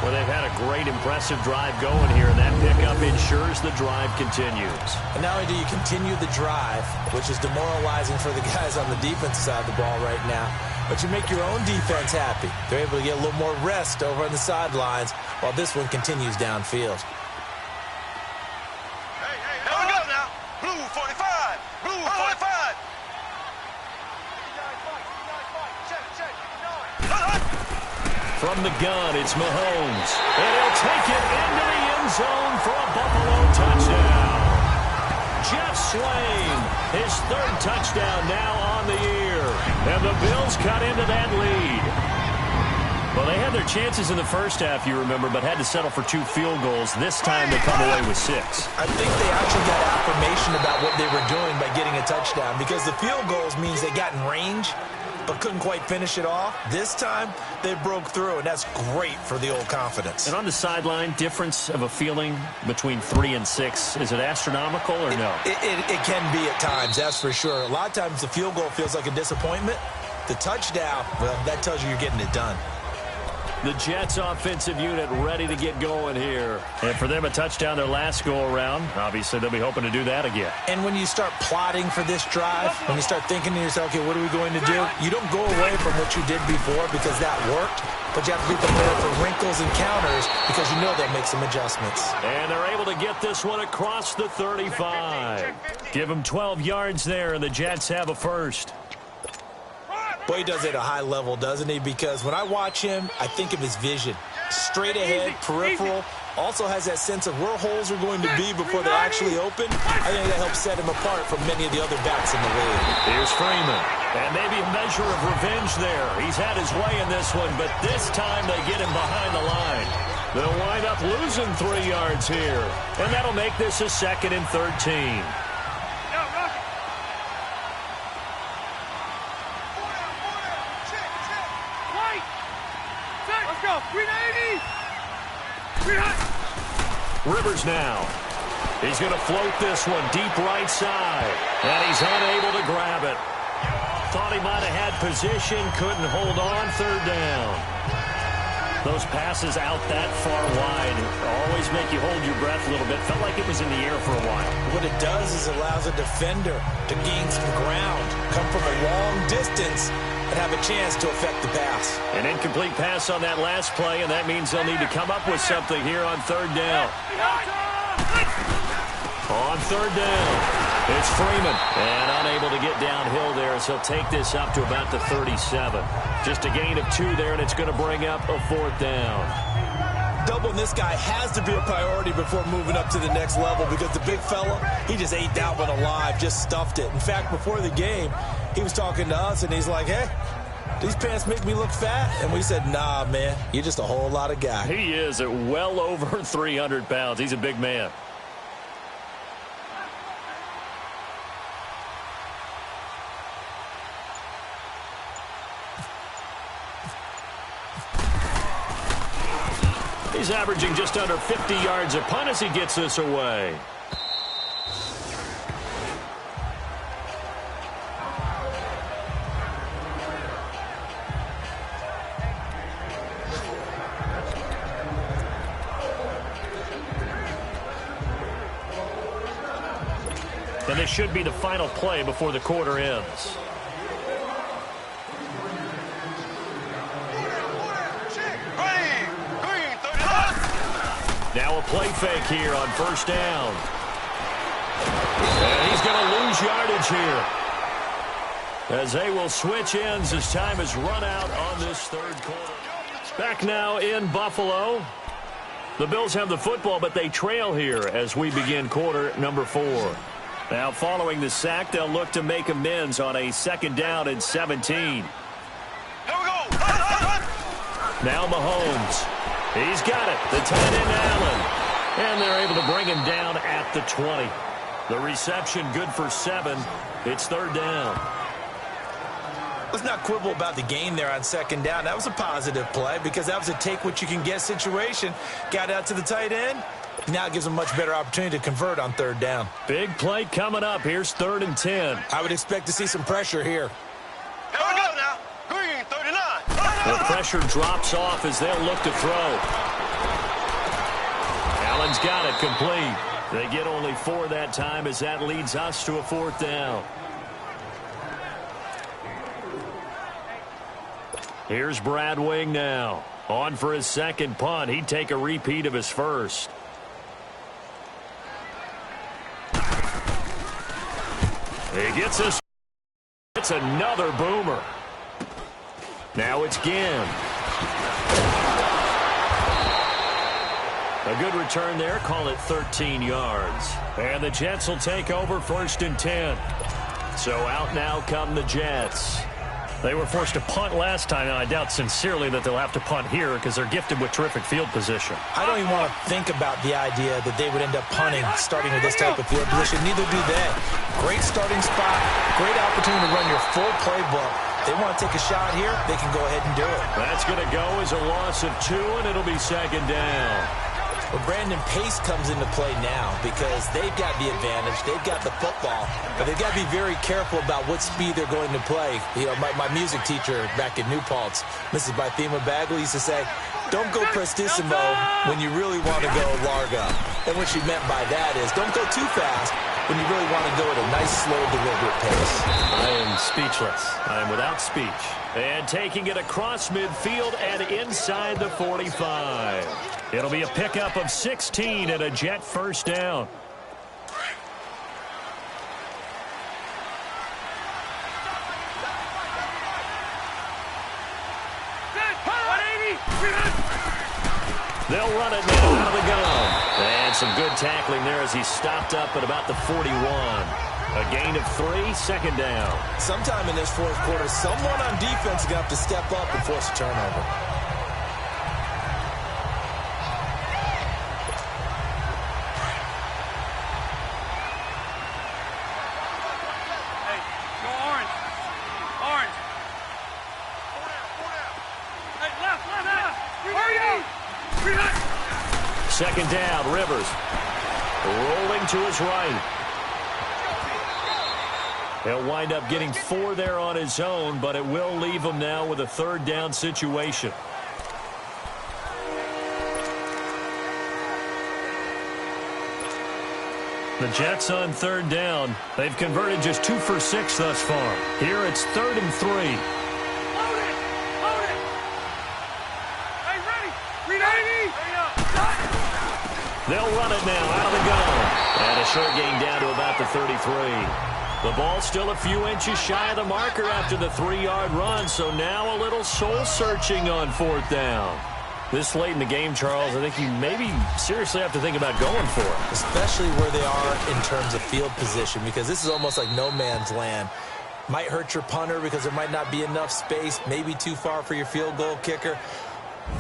Well, they've had a great, impressive drive going here, and that pickup ensures the drive continues. And not only do you continue the drive, which is demoralizing for the guys on the defensive side of the ball right now, but you make your own defense happy. They're able to get a little more rest over on the sidelines while this one continues downfield. Here we go now. Blue, 45. Blue, 45. From the gun, it's Mahomes. And he'll take it into the end zone for a Buffalo touchdown. Jeff Swain, his 3rd touchdown now on the year. And the Bills cut into that lead. Well, they had their chances in the first half, you remember, but had to settle for 2 field goals. This time they come away with 6. I think they actually got affirmation about what they were doing by getting a touchdown because the field goals means they got in range but couldn't quite finish it off. This time, they broke through, and that's great for the old confidence. And on the sideline, difference of a feeling between 3 and 6, is it astronomical or no? It can be at times, that's for sure. A lot of times the field goal feels like a disappointment. The touchdown, well, that tells you you're getting it done. The Jets offensive unit ready to get going here. And for them, a touchdown their last go-around. Obviously, they'll be hoping to do that again. And when you start plotting for this drive, when you start thinking to yourself, okay, what are we going to do? You don't go away from what you did before because that worked, but you have to be prepared for wrinkles and counters because you know they'll make some adjustments. And they're able to get this one across the 35. Give them 12 yards there, and the Jets have a first. Boy, he does it at a high level, doesn't he? Because when I watch him, I think of his vision. Straight ahead, peripheral. Also has that sense of where holes are going to be before they actually open. I think that helps set him apart from many of the other backs in the league. Here's Freeman. And maybe a measure of revenge there. He's had his way in this one, but this time they get him behind the line. They'll wind up losing 3 yards here. And that'll make this a 2nd and 13. Rivers now. He's going to float this one deep right side. And he's unable to grab it. Thought he might have had position, couldn't hold on, 3rd down. Those passes out that far wide always make you hold your breath a little bit. Felt like it was in the air for a while. What it does is allows a defender to gain some ground, come from a long distance, and have a chance to affect the pass. An incomplete pass on that last play, and that means they'll need to come up with something here on 3rd down. On 3rd down, it's Freeman. And unable to get downhill there as he'll take this up to about the 37. Just a gain of 2 there, and it's going to bring up a 4th down. Doubling this guy has to be a priority before moving up to the next level because the big fella, he just ate that one alive, just stuffed it. In fact, before the game, he was talking to us, and he's like, hey, these pants make me look fat. And we said, nah, man, you're just a whole lot of guy. He is at well over 300 pounds. He's a big man. He's averaging just under 50 yards a punt as he gets this away. And this should be the final play before the quarter ends. Now a play fake here on first down. And he's going to lose yardage here, as they will switch ends as time has run out on this third quarter. Back now in Buffalo. The Bills have the football, but they trail here as we begin quarter number 4. Now following the sack, they'll look to make amends on a second down and 17. Here we go. Now Mahomes. He's got it. The tight end Allen. And they're able to bring him down at the 20. The reception good for 7. It's third down. Let's not quibble about the gain there on second down. That was a positive play because that was a take-what-you-can-get situation. Got out to the tight end. Now it gives them a much better opportunity to convert on third down. Big play coming up. Here's 3rd and 10. I would expect to see some pressure here. Here we go now. Green, 39. The pressure drops off as they'll look to throw. Allen's got it complete. They get only 4 that time as that leads us to a 4th down. Here's Brad Wing now. On for his second punt. He'd take a repeat of his first. He gets us. It's another boomer. Now it's Ginn. A good return there. Call it 13 yards. And the Jets will take over 1st and 10. So out now come the Jets. They were forced to punt last time, and I doubt sincerely that they'll have to punt here because they're gifted with terrific field position. I don't even want to think about the idea that they would end up punting starting with this type of field position. Neither do they. Great starting spot, great opportunity to run your full playbook. They want to take a shot here, they can go ahead and do it. That's going to go as a loss of 2, and it'll be second down. Well, Brandon, pace comes into play now because they've got the advantage. They've got the football, but they've got to be very careful about what speed they're going to play. You know, my music teacher back in New Paltz, Mrs. Bythema Bagley, used to say, don't go prestissimo when you really want to go largo. And what she meant by that is don't go too fast when you really want to go at a nice, slow, deliberate pace. I am speechless. I am without speech. And taking it across midfield and inside the 45. It'll be a pickup of 16 and a Jet first down. They'll run it now out of the gun. And some good tackling there as he stopped up at about the 41. A gain of 3, second down. Sometime in this fourth quarter, someone on defense is going to have to step up and force a turnover. Hey, go orange. Orange. Four down. Hey, left. Hurry up. Second down, Rivers. Rolling to his right. He'll wind up getting 4 there on his own, but it will leave him now with a third down situation. The Jets on third down. They've converted just 2 for 6 thus far. Here it's 3rd and 3. Load it. Hey, ready. They'll run it now out of the gun. And a short gain down to about the 33. The ball still a few inches shy of the marker after the 3-yard run, so now a little soul-searching on 4th down. This late in the game, Charles, I think you maybe seriously have to think about going for it. Especially where they are in terms of field position, because this is almost like no man's land. Might hurt your punter because there might not be enough space, maybe too far for your field goal kicker.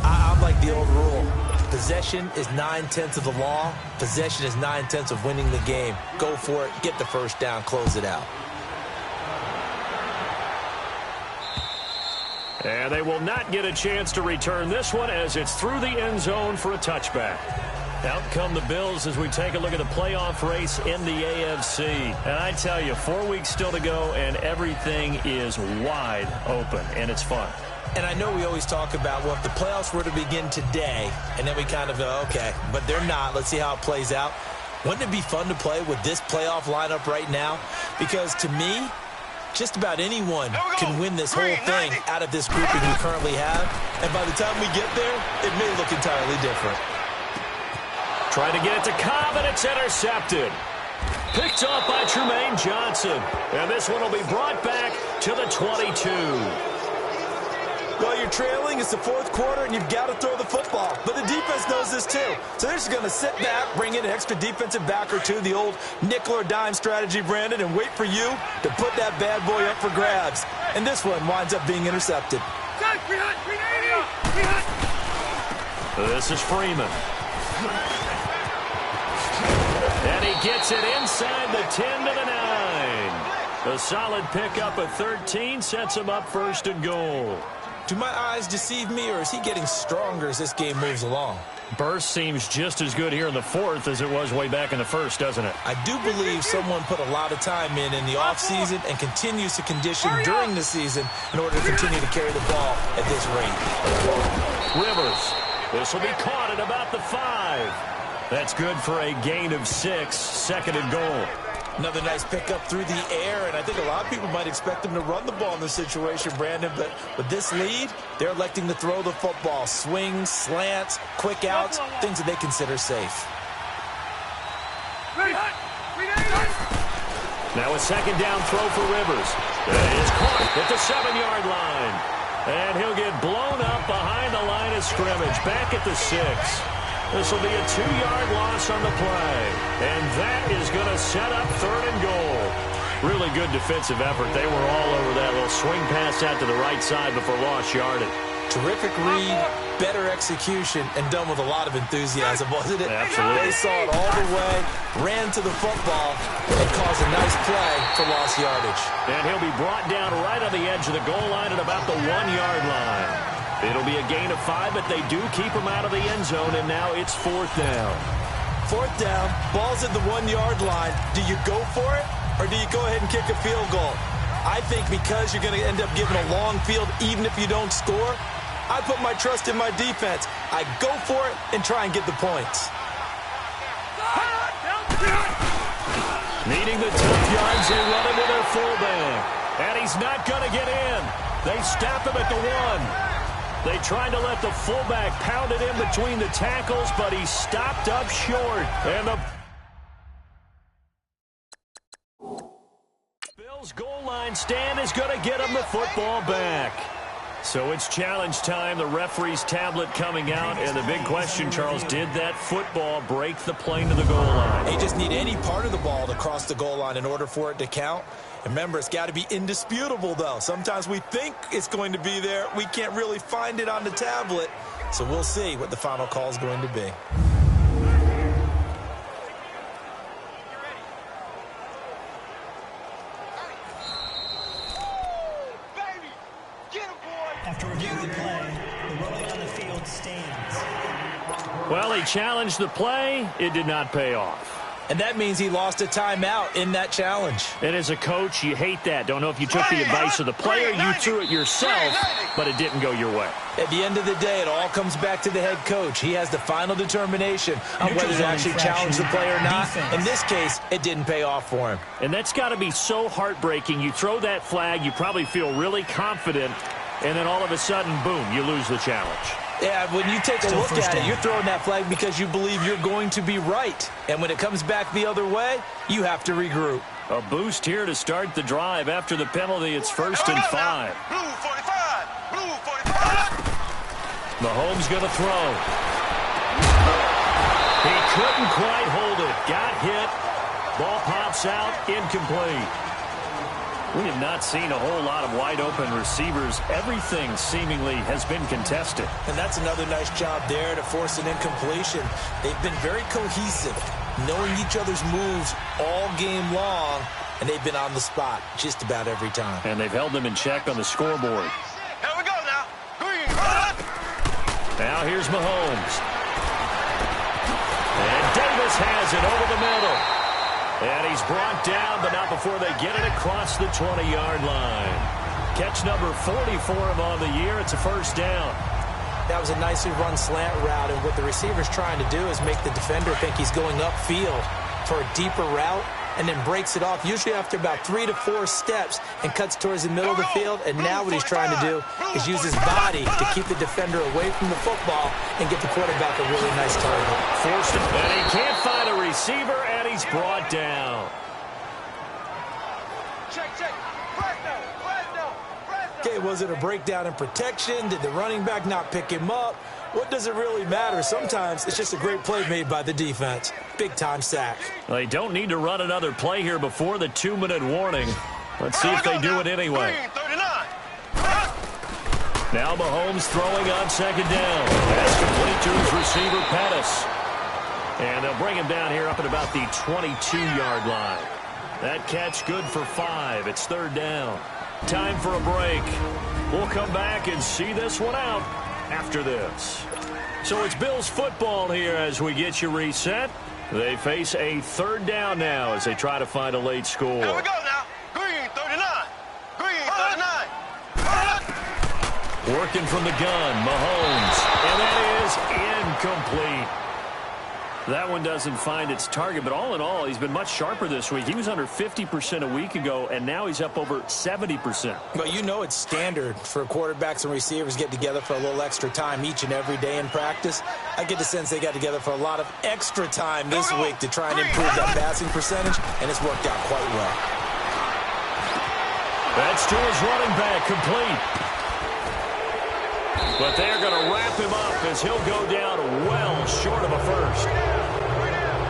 I'm like the old rule. Possession is 9/10 of the law. Possession is 9/10 of winning the game. Go for it. Get the first down. Close it out. And they will not get a chance to return this one as it's through the end zone for a touchback. Out come the Bills as we take a look at the playoff race in the AFC. And I tell you, 4 weeks still to go, and everything is wide open, and it's fun. And I know we always talk about, well, if the playoffs were to begin today, and then we kind of go, okay, but they're not. Let's see how it plays out. Wouldn't it be fun to play with this playoff lineup right now? Because to me, just about anyone can win this whole thing out of this grouping we currently have. And by the time we get there, it may look entirely different. Trying to get it to Cobb, and it's intercepted. Picked off by Trumaine Johnson. And this one will be brought back to the 22. Well, you're trailing. It's the fourth quarter, and you've got to throw the football. But the defense knows this, too. So they're just going to sit back, bring in an extra defensive back or two, the old nickel or dime strategy, Brandon, and wait for you to put that bad boy up for grabs. And this one winds up being intercepted. This is Freeman. And he gets it inside the 10 to the 9. A solid pickup of 13 sets him up first and goal. Do my eyes deceive me, or is he getting stronger as this game moves along? Burst seems just as good here in the fourth as it was way back in the first, doesn't it? I do believe someone put a lot of time in the offseason and continues to condition during the season in order to continue to carry the ball at this rate. Rivers. This will be caught at about the 5. That's good for a gain of 6, second and goal. Another nice pickup through the air, and I think a lot of people might expect them to run the ball in this situation, Brandon, but with this lead, they're electing to throw the football. Swings, slants, quick outs, things that they consider safe. Now a second down throw for Rivers. It is caught at the 7-yard line. And he'll get blown up behind the line of scrimmage, back at the 6. This will be a 2-yard loss on the play. And that is going to set up third and goal. Really good defensive effort. They were all over that little swing pass out to the right side before lost yardage. Terrific read, better execution, and done with a lot of enthusiasm, wasn't it? Absolutely. They saw it all the way, ran to the football, and caused a nice play for lost yardage. And he'll be brought down right on the edge of the goal line at about the 1-yard line. It'll be a gain of 5, but they do keep him out of the end zone, and now it's fourth down. Fourth down, ball's at the 1-yard line. Do you go for it, or do you go ahead and kick a field goal? I think because you're going to end up giving a long field even if you don't score, I put my trust in my defense. I go for it and try and get the points. Needing the tough yards, they run him with their fullback. And he's not going to get in. They stop him at the 1. They tried to let the fullback pound it in between the tackles, but he stopped up short. And the Bills' goal line stand is going to get him the football back. So it's challenge time. The referee's tablet coming out. And the big question, Charles, did that football break the plane to the goal line? They just need any part of the ball to cross the goal line in order for it to count. Remember, it's got to be indisputable, though. Sometimes we think it's going to be there. We can't really find it on the tablet. So we'll see what the final call is going to be. After reviewing the play, the ruling on the field stands. Well, he challenged the play. It did not pay off. And that means he lost a timeout in that challenge. And as a coach, you hate that. Don't know if you took the advice of the player, you threw it yourself, but it didn't go your way. At the end of the day, it all comes back to the head coach. He has the final determination on whether to actually challenge the play or not. In this case, it didn't pay off for him. And that's got to be so heartbreaking. You throw that flag, you probably feel really confident, and then all of a sudden, boom, you lose the challenge. Yeah, when you take a look at it, you're throwing that flag because you believe you're going to be right. And when it comes back the other way, you have to regroup. A boost here to start the drive after the penalty. It's first and 5. Blue 45. Blue 45. Mahomes going to throw. He couldn't quite hold it. Got hit. Ball pops out. Incomplete. We have not seen a whole lot of wide-open receivers. Everything seemingly has been contested. And that's another nice job there to force an incompletion. They've been very cohesive, knowing each other's moves all game long, and they've been on the spot just about every time. And they've held them in check on the scoreboard. Here we go now. Green. Now here's Mahomes. And Davis has it over the middle. And he's brought down, but not before they get it across the 20-yard line. Catch number 40 for him on the year. It's a first down. That was a nicely run slant route, and what the receiver's trying to do is make the defender think he's going upfield for a deeper route, and then breaks it off, usually after about 3 to 4 steps, and cuts towards the middle of the field. And now what he's trying to do is use his body to keep the defender away from the football and get the quarterback a really nice target. Forced him, and he can't find a receiver, and he's brought down. Check. Flag down. Okay, was it a breakdown in protection? Did the running back not pick him up? What does it really matter? Sometimes it's just a great play made by the defense. Big-time sack. They don't need to run another play here before the 2-minute warning. Let's see if they do it anyway. Now Mahomes throwing on second down. That's complete to his receiver, Pettis. And they'll bring him down here up at about the 22-yard line. That catch good for 5. It's third down. Time for a break. We'll come back and see this one out after this. So it's Bills football here as we get you reset. They face a third down now as they try to find a late score. Here we go now. Green 39. Green 39. Working from the gun, Mahomes. And that is incomplete. That one doesn't find its target, but all in all, he's been much sharper this week. He was under 50% a week ago, and now he's up over 70%. But you know it's standard for quarterbacks and receivers get together for a little extra time each and every day in practice. I get the sense they got together for a lot of extra time this week to try and improve that passing percentage, and it's worked out quite well. That's to his running back, complete. But they're going to wrap him up as he'll go down well short of a first.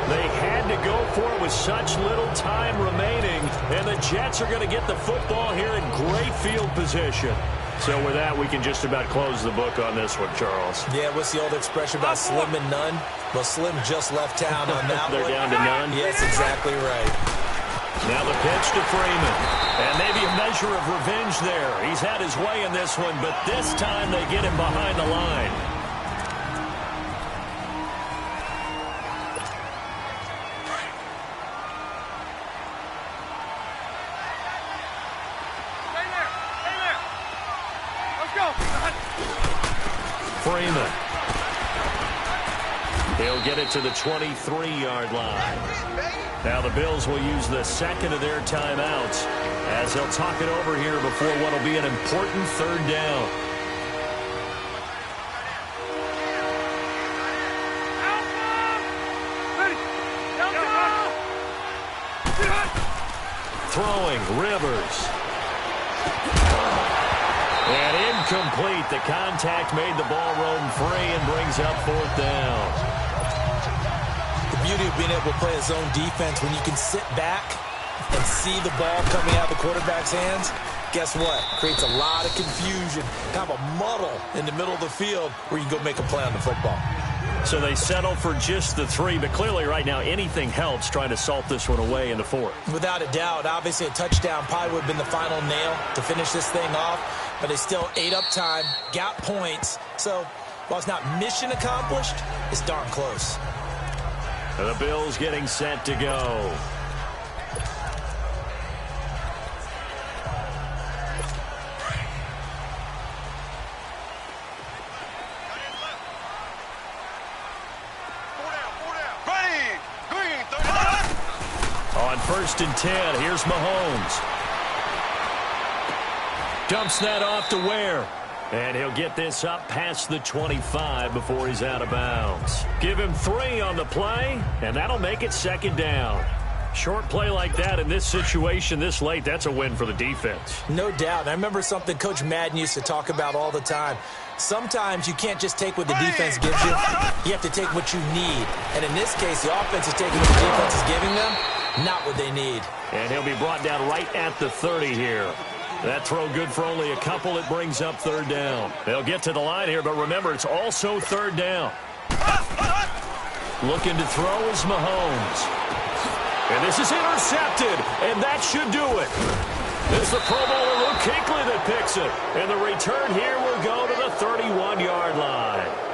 They had to go for it with such little time remaining, and the Jets are going to get the football here in great field position. So with that, we can just about close the book on this one, Charles. Yeah, what's the old expression about slim and none? Well, Slim just left town on that They're one. down to none? Yes, exactly right. Now the pitch to Freeman. And maybe a measure of revenge there. He's had his way in this one, but this time they get him behind the line. Freeman. He'll get it to the 23-yard line. Now the Bills will use the second of their timeouts as they'll talk it over here before what will be an important third down. Throwing, Rivers. And incomplete. The contact made the ball roam free and brings up fourth down. The beauty of being able to play a zone defense when you can sit back and see the ball coming out of the quarterback's hands, guess what? Creates a lot of confusion, kind of a muddle in the middle of the field where you can go make a play on the football. So they settle for just the 3, but clearly right now anything helps trying to salt this one away in the 4th. Without a doubt, obviously a touchdown probably would have been the final nail to finish this thing off, but they still ate up time, got points. So while it's not mission accomplished, it's darn close. The Bills getting set to go. On 1st and 10, here's Mahomes. Dumps that off to Ware. And he'll get this up past the 25 before he's out of bounds. Give him 3 on the play, and that'll make it second down. Short play like that in this situation this late, that's a win for the defense. No doubt. I remember something Coach Madden used to talk about all the time. Sometimes you can't just take what the defense gives you. You have to take what you need. And in this case, the offense is taking what the defense is giving them, not what they need. And he'll be brought down right at the 30 here. That throw good for only a couple. It brings up third down. They'll get to the line here, but remember, it's also third down. Looking to throw is Mahomes. And this is intercepted, and that should do it. It's the Pro Bowler Luke Kuechly that picks it. And the return here will go to the 31-yard line.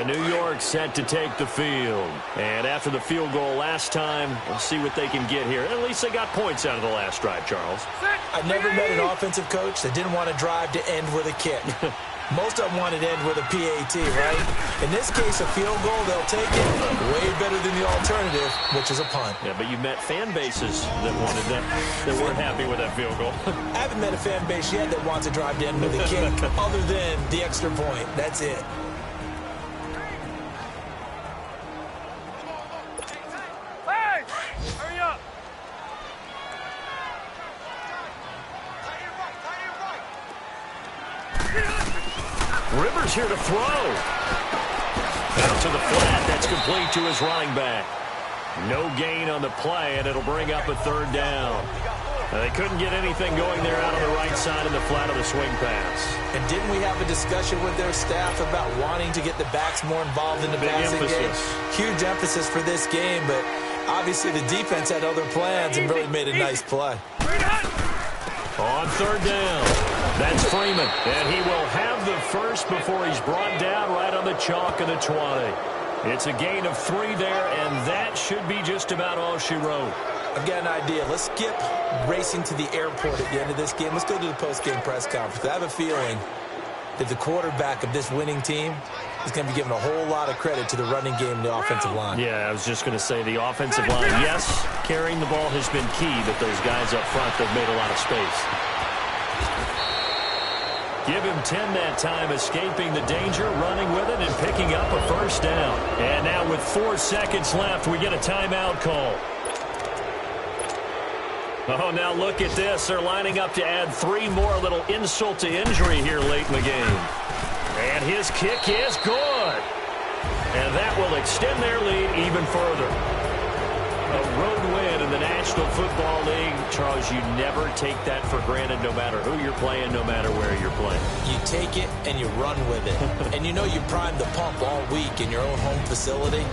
New York set to take the field. And after the field goal last time, we'll see what they can get here. At least they got points out of the last drive, Charles. I never met an offensive coach that didn't want to drive to end with a kick. Most of them wanted to end with a PAT, right? In this case, a field goal, they'll take it. Way better than the alternative, which is a punt. Yeah, but you met fan bases that wanted that weren't happy with that field goal. I haven't met a fan base yet that wants to drive to end with a kick other than the extra point. That's it. Hey! Hurry up! Rivers here to throw. Out to the flat. That's complete to his running back. No gain on the play, and it'll bring up a third down. They couldn't get anything going there out on the right side in the flat of the swing pass. And didn't we have a discussion with their staff about wanting to get the backs more involved in the passing game? Huge emphasis for this game, but obviously the defense had other plans and really made a nice play. On third down, that's Freeman, and he will have the first before he's brought down right on the chalk of the 20. It's a gain of 3 there, and that should be just about all she wrote. I've got an idea. Let's skip racing to the airport at the end of this game. Let's go to the post-game press conference. I have a feeling that the quarterback of this winning team is going to be given a whole lot of credit to the running game and the offensive line. Yeah, I was just going to say the offensive line, yes, carrying the ball has been key, but those guys up front, they've made a lot of space. Give him 10 that time, escaping the danger, running with it, and picking up a first down. And now with 4 seconds left, we get a timeout call. Oh, now look at this. They're lining up to add 3 more, a little insult to injury here late in the game. And his kick is good. And that will extend their lead even further. A road win in the National Football League. Charles, you never take that for granted no matter who you're playing, no matter where you're playing. You take it and you run with it. And you know you primed the pump all week in your own home facility.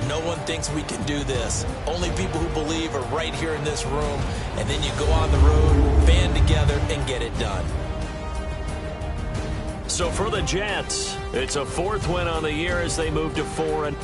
No one thinks we can do this. Only people who believe are right here in this room. And then you go on the road, band together, and get it done. So for the Jets, it's a 4th win on the year as they move to 4-0.